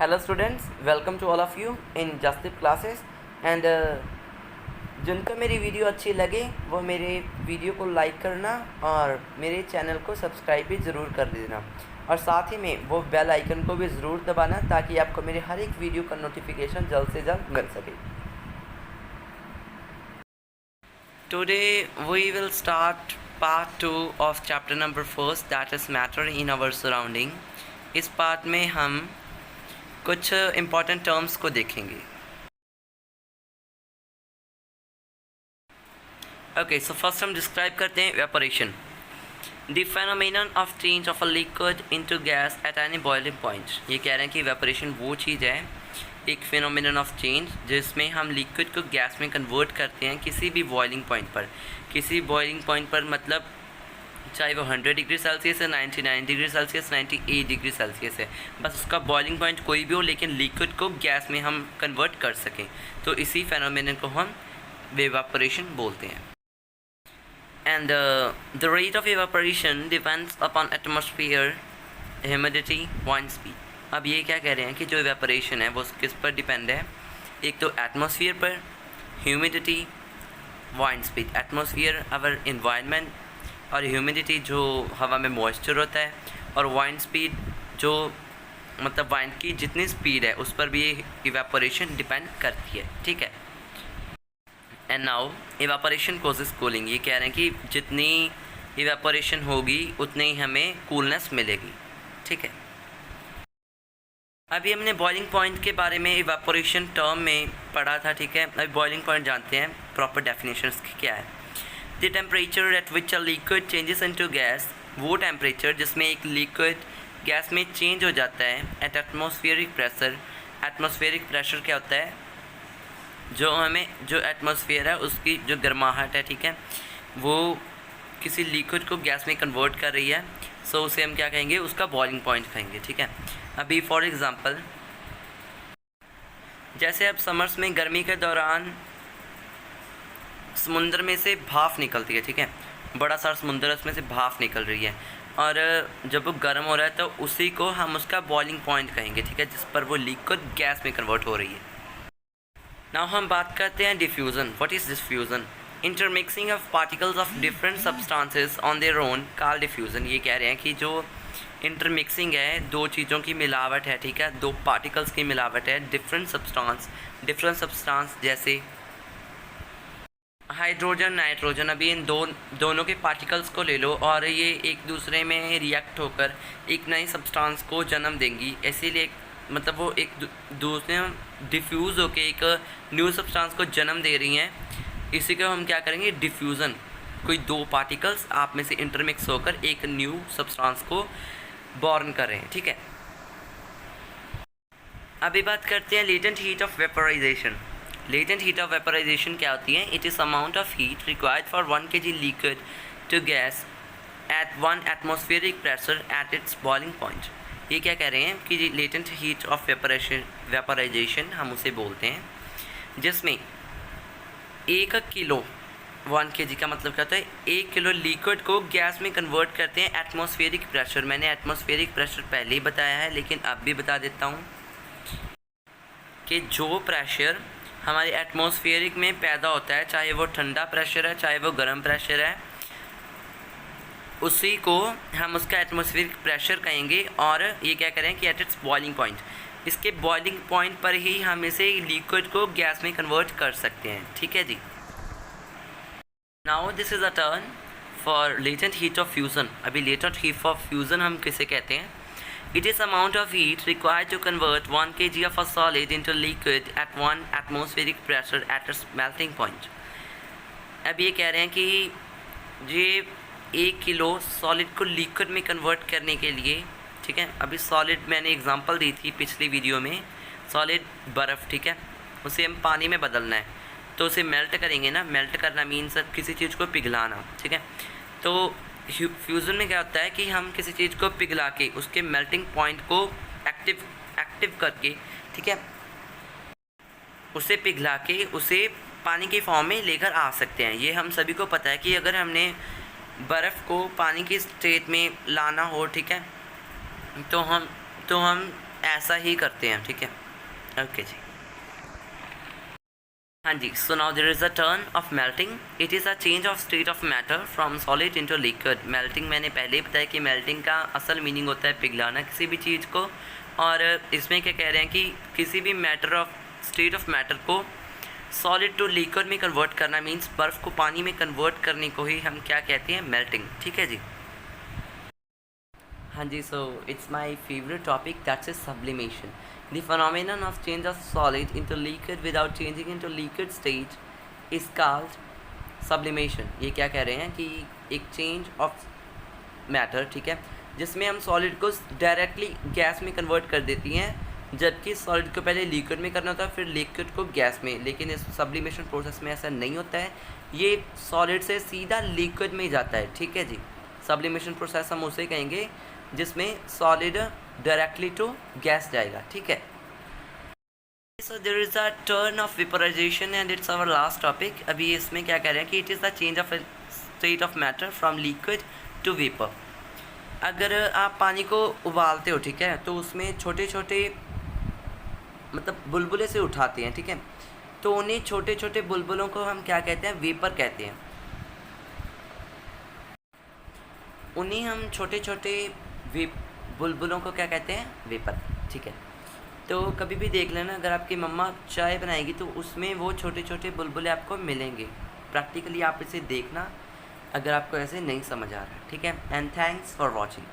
Hello students, welcome to all of you in Justip classes and जिनको मेरी video अच्छी लगे वो मेरे वीडियो को लाइक करना और मेरे चैनल को सब्सक्राइब भी ज़रूर कर देना और साथ ही में वो बेल आइकन को भी ज़रूर दबाना ताकि आपको मेरे हर एक वीडियो का नोटिफिकेशन जल्द से जल्द मिल सके। Today we will start part 2 of chapter number 1 that is matter in our surrounding। इस पार्ट में हम कुछ इम्पॉर्टेंट टर्म्स को देखेंगे। ओके, सो फर्स्ट हम डिस्क्राइब करते हैं evaporation, the phenomenon of change of a liquid into gas at any boiling point. ये कह रहे हैं कि इवेपोरेशन वो चीज़ है, एक फेनोमेनन ऑफ चेंज जिसमें हम लिक्विड को गैस में कन्वर्ट करते हैं किसी भी बॉइलिंग पॉइंट पर। किसी बॉइलिंग पॉइंट पर मतलब चाहे वो 100 डिग्री सेल्सियस है, 99 डिग्री सेल्सियस, 98 डिग्री सेल्सियस है, बस उसका बॉइलिंग पॉइंट कोई भी हो लेकिन लिक्विड को गैस में हम कन्वर्ट कर सकें, तो इसी फेनोमेनन को हम इवेपोरेशन बोलते हैं। And the rate of evaporation depends upon atmosphere, humidity, wind speed. अब ये क्या कह रहे हैं कि जो इवेपोरेशन है वो किस पर डिपेंड है? एक तो एटमॉस्फेयर पर, humidity, wind speed. Atmosphere our environment और ह्यूमिडिटी जो हवा में मॉइस्चर होता है, और वाइंड स्पीड जो मतलब वाइंड की जितनी स्पीड है उस पर भी इवेपोरेशन डिपेंड करती है। ठीक है। And now evaporation causes cooling. ये कह रहे हैं कि जितनी इवेपोरेशन होगी उतनी ही हमें कूलनेस मिलेगी। ठीक है। अभी हमने बॉइलिंग पॉइंट के बारे में इवेपोरेशन टर्म में पढ़ा था। ठीक है। अभी बॉइलिंग पॉइंट जानते हैं, प्रॉपर डेफिनेशंस की क्या है। The temperature at which a liquid changes into gas, वो टेम्परेचर जिसमें एक लिक्विड गैस में चेंज हो जाता है at atmospheric pressure. Atmospheric pressure क्या होता है? जो एटमॉस्फेयर है उसकी जो गर्माहट है, ठीक है, वो किसी लिक्विड को गैस में कन्वर्ट कर रही है, सो उसे हम क्या कहेंगे? उसका बॉइलिंग पॉइंट कहेंगे। ठीक है। अभी फॉर एग्ज़ाम्पल जैसे अब समर्स में गर्मी के दौरान समुंदर में से भाप निकलती है। ठीक है। बड़ा सारा समुंदर है, उसमें से भाप निकल रही है और जब वो गर्म हो रहा है तो उसी को हम उसका बॉइलिंग पॉइंट कहेंगे। ठीक है, जिस पर वो लिक्विड गैस में कन्वर्ट हो रही है। नाउ हम बात करते हैं diffusion. What is diffusion? Intermixing of particles of different substances on their own called diffusion. ये कह रहे हैं कि जो इंटरमिक्सिंग है, दो चीज़ों की मिलावट है, ठीक है, दो पार्टिकल्स की मिलावट है, डिफरेंट सब्सटेंस जैसे हाइड्रोजन, नाइट्रोजन। अभी इन दोनों के पार्टिकल्स को ले लो और ये एक दूसरे में रिएक्ट होकर एक नई सब्सटेंस को जन्म देंगी। इसीलिए मतलब वो एक दूसरे में डिफ्यूज़ होकर एक न्यू सब्सटेंस को जन्म दे रही हैं। इसी को हम क्या करेंगे? डिफ्यूज़न। कोई दो पार्टिकल्स आप में से इंटरमिक्स होकर एक न्यू सब्सटेंस को बॉर्न कर रहे हैं। ठीक है। अभी बात करते हैं latent heat of vaporisation. Latent heat of vaporisation क्या होती है? It is amount of heat required for 1 kg liquid to gas at 1 atmospheric pressure at its boiling point. ये क्या कह रहे हैं कि लेटेंट हीट ऑफ वेपोराइजेशन हम उसे बोलते हैं, जिसमें 1 किलो 1 kg का मतलब क्या होता है? 1 किलो लिक्विड को गैस में कन्वर्ट करते हैं एटमॉस्फेरिक प्रेशर। मैंने एटमॉस्फेरिक प्रेशर पहले ही बताया है लेकिन अब भी बता देता हूँ कि जो प्रेशर हमारे एटमॉस्फेरिक में पैदा होता है, चाहे वो ठंडा प्रेशर है चाहे वो गर्म प्रेशर है, उसी को हम उसका एटमॉस्फेरिक प्रेशर कहेंगे। और ये क्या करें कि एट इट्स बॉइलिंग पॉइंट, इसके बॉइलिंग पॉइंट पर ही हम इसे लिक्विड को गैस में कन्वर्ट कर सकते हैं। ठीक है जी। Now this is a term for latent heat of fusion. अभी लेटेंट हीट ऑफ फ्यूज़न हम किसे कहते हैं? It is amount of heat required to convert 1 kg of a solid into liquid at 1 atmospheric pressure at its melting point। अब ये कह रहे हैं कि ये 1 किलो सॉलिड को लिक्विड में कन्वर्ट करने के लिए, ठीक है, अभी सॉलिड मैंने एग्जांपल दी थी पिछली वीडियो में, सॉलिड बर्फ़, ठीक है, उसे हम पानी में बदलना है तो उसे मेल्ट करेंगे ना। मेल्ट करना मीन्स किसी चीज़ को पिघलाना। ठीक है। तो फ्यूज़न में क्या होता है कि हम किसी चीज़ को पिघला के उसके मेल्टिंग पॉइंट को एक्टिव करके, ठीक है, उसे पिघला के उसे पानी के फॉर्म में लेकर आ सकते हैं। ये हम सभी को पता है कि अगर हमने बर्फ़ को पानी की स्टेट में लाना हो, ठीक है, तो हम ऐसा ही करते हैं, ठीक है। ओके जी, हाँ जी। So now there is a turn of melting, it is a change of state of matter from solid into liquid. Melting मैंने पहले ही बताया कि मेल्टिंग का असल मीनिंग होता है पिघलाना किसी भी चीज़ को, और इसमें क्या कह रहे हैं कि किसी भी matter of state of matter को सॉलिड टू लिक्विड में कन्वर्ट करना, मीन्स बर्फ़ को पानी में कन्वर्ट करने को ही हम क्या कहते हैं, मेल्टिंग, ठीक है जी। हाँ जी, so it's my favourite topic, that's is sublimation, the phenomenon of change of solid into liquid without changing into liquid state is called sublimation. ये क्या कह रहे हैं कि एक चेंज ऑफ मैटर, ठीक है, जिसमें हम सॉलिड को डायरेक्टली गैस में कन्वर्ट कर देती हैं, जबकि सॉलिड को पहले लिक्विड में करना होता है, फिर लिक्विड को गैस में। लेकिन इस सब्लिमेशन प्रोसेस में ऐसा नहीं होता है, ये सॉलिड से सीधा लिक्विड में ही जाता है, ठीक है जी। सब्लिमेशन प्रोसेस हम उसे कहेंगे जिसमें सॉलिड डायरेक्टली टू गैस जाएगा, ठीक है। So there is a turn of vaporisation and it's our last topic. अभी इसमें क्या कह रहे हैं कि it is the change of state of matter from liquid to vapour. अगर आप पानी को उबालते हो, ठीक है, तो उसमें छोटे छोटे मतलब बुलबुले से उठाते हैं, ठीक है, तो उन्हीं छोटे छोटे बुलबुलों को हम क्या कहते हैं, वेपर कहते हैं। उन्हीं हम छोटे छोटे बुलबुलों को क्या कहते हैं, वेपर, ठीक है। तो कभी भी देख लेना, अगर आपकी मम्मा चाय बनाएगी तो उसमें वो छोटे छोटे बुलबुले आपको मिलेंगे। प्रैक्टिकली आप इसे देखना अगर आपको ऐसे नहीं समझ आ रहा है, ठीक है। And thanks for watching.